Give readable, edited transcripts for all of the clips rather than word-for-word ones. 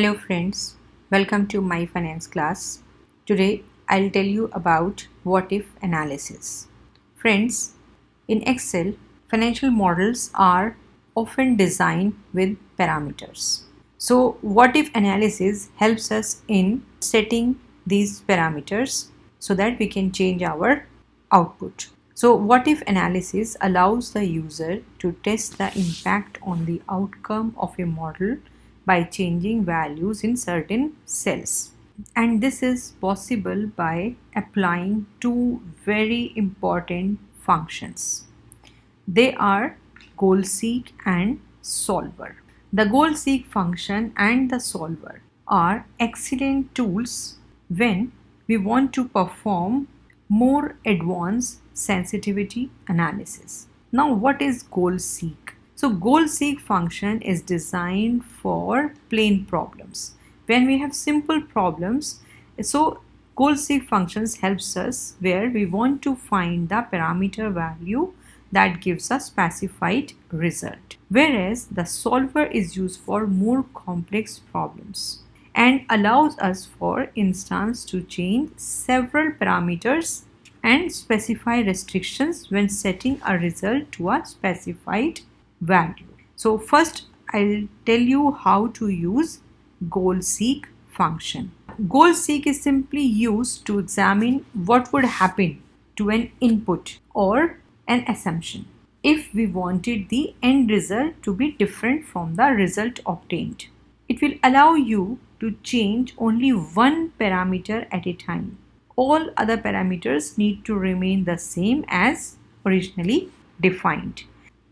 Hello friends, welcome to my finance class. Today I'll tell you about what if analysis. Friends, in Excel, financial models are often designed with parameters. So what if analysis helps us in setting these parameters so that we can change our output. So what if analysis allows the user to test the impact on the outcome of a model by changing values in certain cells. And this is possible by applying two very important functions. They are goal-seek and solver. The goal-seek function and the solver are excellent tools when we want to perform more advanced sensitivity analysis. Now, what is goal-seek? So goal-seek function is designed for plain problems. When we have simple problems, so goal-seek functions helps us where we want to find the parameter value that gives a specified result. Whereas the solver is used for more complex problems and allows us, for instance, to change several parameters and specify restrictions when setting a result to a specified value. So first I'll tell you how to use goal-seek function. Goal-seek is simply used to examine what would happen to an input or an assumption if we wanted the end result to be different from the result obtained. It will allow you to change only one parameter at a time. All other parameters need to remain the same as originally defined.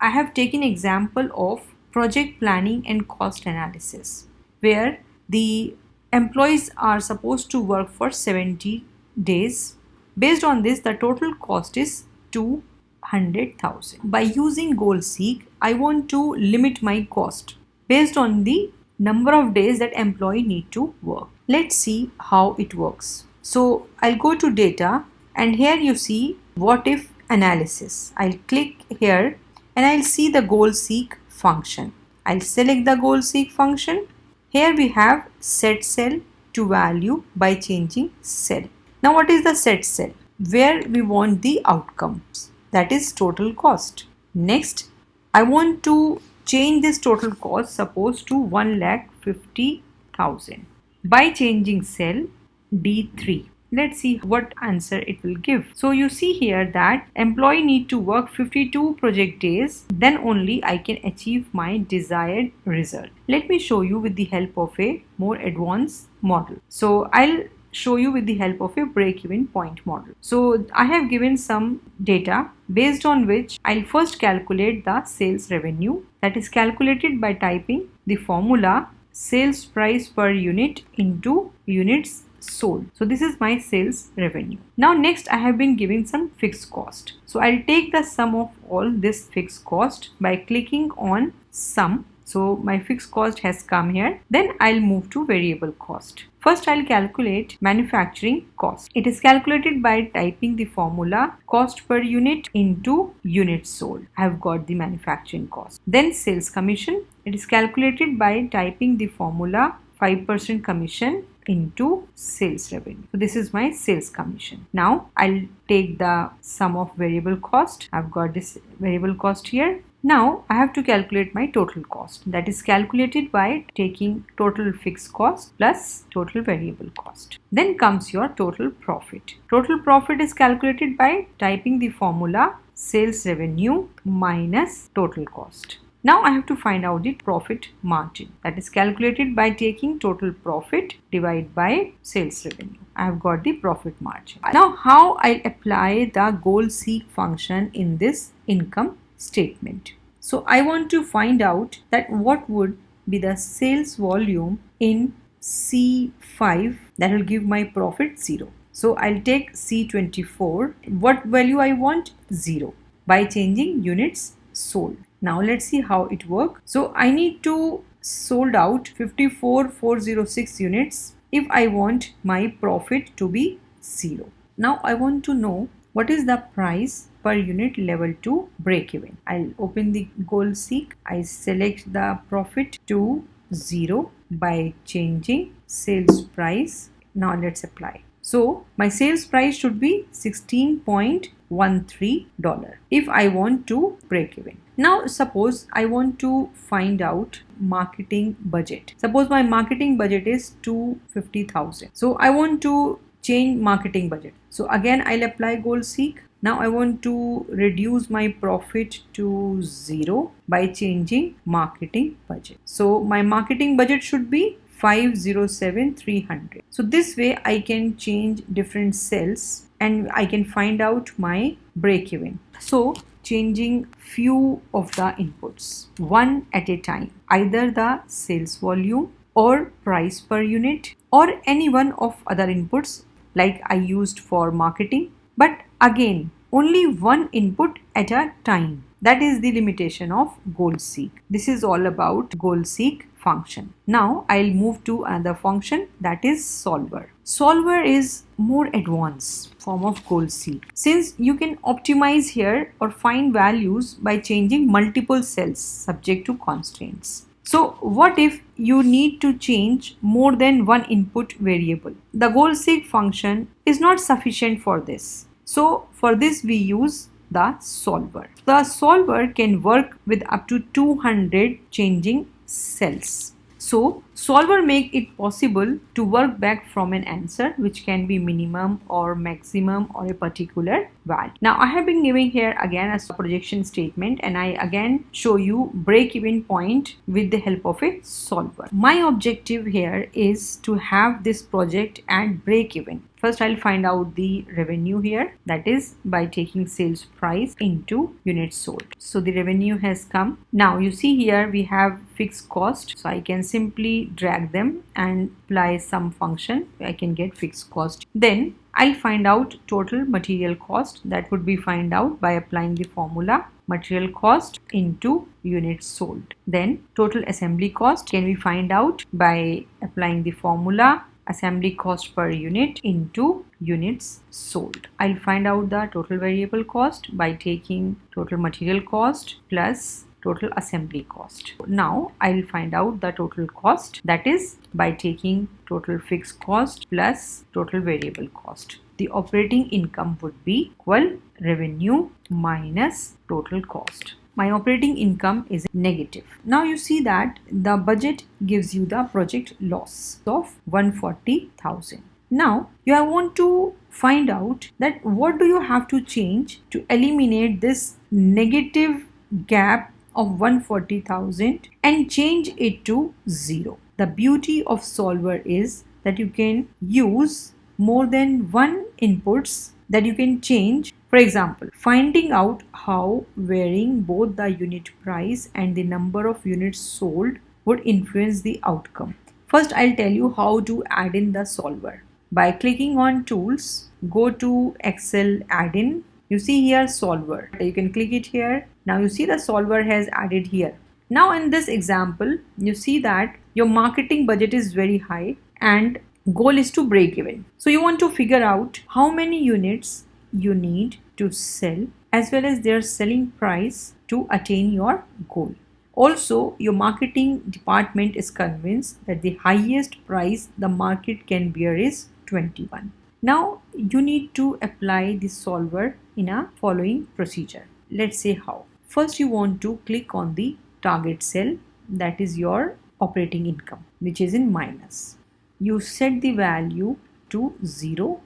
I have taken example of project planning and cost analysis where the employees are supposed to work for 70 days. Based on this, the total cost is 200,000. By using goal-seek, I want to limit my cost based on the number of days that employee need to work. Let's see how it works. So I'll go to data and here you see what if analysis. I'll click here and I'll see the goal-seek function. I'll select the goal-seek function. Here we have set cell to value by changing cell. Now what is the set cell? Where we want the outcomes, that is total cost. Next, I want to change this total cost suppose to 1,50,000 by changing cell D3. Let's see what answer it will give. So you see here that employee need to work 52 project days, then only I can achieve my desired result. Let me show you with the help of a more advanced model. So I'll show you with the help of a break-even point model. So I have given some data based on which I'll first calculate the sales revenue, that is calculated by typing the formula sales price per unit into units sold. So this is my sales revenue. Now next I have been given some fixed cost. So I'll take the sum of all this fixed cost by clicking on sum. So my fixed cost has come here. Then I'll move to variable cost. First I'll calculate manufacturing cost. It is calculated by typing the formula cost per unit into units sold. I have got the manufacturing cost. Then sales commission. It is calculated by typing the formula 5% commission into sales revenue. So this is my sales commission. Now I'll take the sum of variable cost. I've got this variable cost here. Now I have to calculate my total cost, that is calculated by taking total fixed cost plus total variable cost. Then comes your total profit. Total profit is calculated by typing the formula sales revenue minus total cost. Now I have to find out the profit margin, that is calculated by taking total profit divided by sales revenue. I have got the profit margin. Now how I'll apply the goal-seek function in this income statement. So I want to find out that what would be the sales volume in C5 that will give my profit 0. So I'll take C24. What value I want? 0 by changing units sold. Now let's see how it works. So I need to sold out 54,406 units if I want my profit to be 0. Now I want to know what is the price per unit level to break even. I'll open the goal-seek. I select the profit to 0 by changing sales price. Now let's apply. So my sales price should be $16.13 if I want to break even. Now suppose I want to find out marketing budget. Suppose my marketing budget is 250,000. So I want to change marketing budget. So again I'll apply goal seek. Now I want to reduce my profit to 0 by changing marketing budget. So my marketing budget should be 507,300. So this way I can change different cells and I can find out my break even. So changing few of the inputs one at a time, either the sales volume or price per unit or any one of other inputs like I used for marketing, but again only one input at a time. That is the limitation of goal seek. This is all about goal seek function. Now I'll move to another function, that is solver. Solver is more advanced form of goal seek, since you can optimize here or find values by changing multiple cells subject to constraints. So what if you need to change more than one input variable? The goal seek function is not sufficient for this. So for this we use the solver. The solver can work with up to 200 changing cells. So solver make it possible to work back from an answer which can be minimum or maximum or a particular value. Now I have been giving here again a projection statement and I again show you break even point with the help of a solver. My objective here is to have this project at break even. First I'll find out the revenue here, that is by taking sales price into units sold. So the revenue has come. Now you see here we have fixed cost, so I can simply drag them and apply some function. I can get fixed cost. Then I'll find out total material cost. That would be find out by applying the formula material cost into units sold. Then total assembly cost can we find out by applying the formula assembly cost per unit into units sold. I'll find out the total variable cost by taking total material cost plus total assembly cost. Now I'll find out the total cost, that is by taking total fixed cost plus total variable cost. The operating income would be equal revenue minus total cost. My operating income is negative. Now you see that the budget gives you the project loss of 140,000. Now you want to find out that what do you have to change to eliminate this negative gap of 140,000 and change it to 0. The beauty of solver is that you can use more than one inputs that you can change. For example, finding out how varying both the unit price and the number of units sold would influence the outcome. First, I'll tell you how to add in the solver. By clicking on tools, go to Excel add-in. You see here solver. You can click it here. Now you see the solver has added here. Now in this example, you see that your marketing budget is very high and goal is to break even. So you want to figure out how many units you need to sell as well as their selling price to attain your goal. Also, your marketing department is convinced that the highest price the market can bear is 21. Now you need to apply the solver in a following procedure. Let's say how. First you want to click on the target cell, that is your operating income, which is in minus. You set the value to 0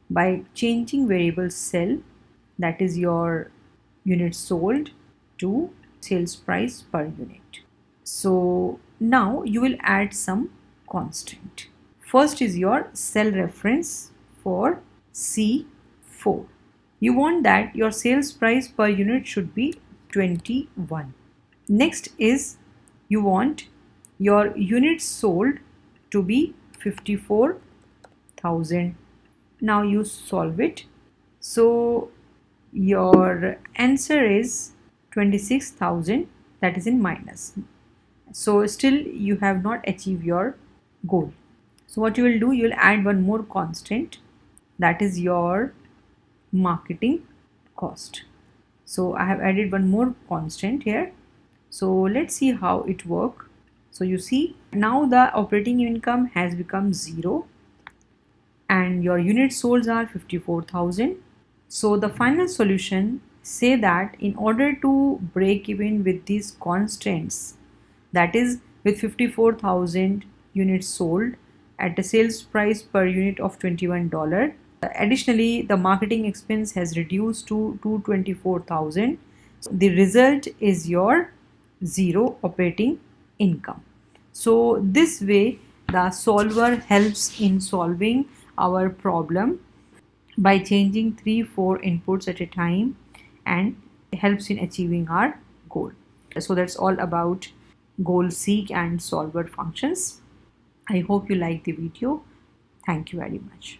by changing variable cell, that is your units sold, to sales price per unit. So now you will add some constraint. First is your cell reference for C4. You want that your sales price per unit should be 21. Next is you want your units sold to be 54,000. Now you solve it. So your answer is 26,000, that is in minus. So still you have not achieved your goal. So what you will do, you will add one more constant, that is your marketing cost. So I have added one more constant here. So let's see how it works. So you see, now the operating income has become 0 and your units sold are 54,000. So the final solution say that in order to break even with these constraints, that is with 54,000 units sold at a sales price per unit of $21. Additionally, the marketing expense has reduced to 224,000. So the result is your 0 operating income. So this way the solver helps in solving our problem by changing 3-4 inputs at a time and helps in achieving our goal. So that's all about goal seek and solver functions. I hope you like the video. Thank you very much.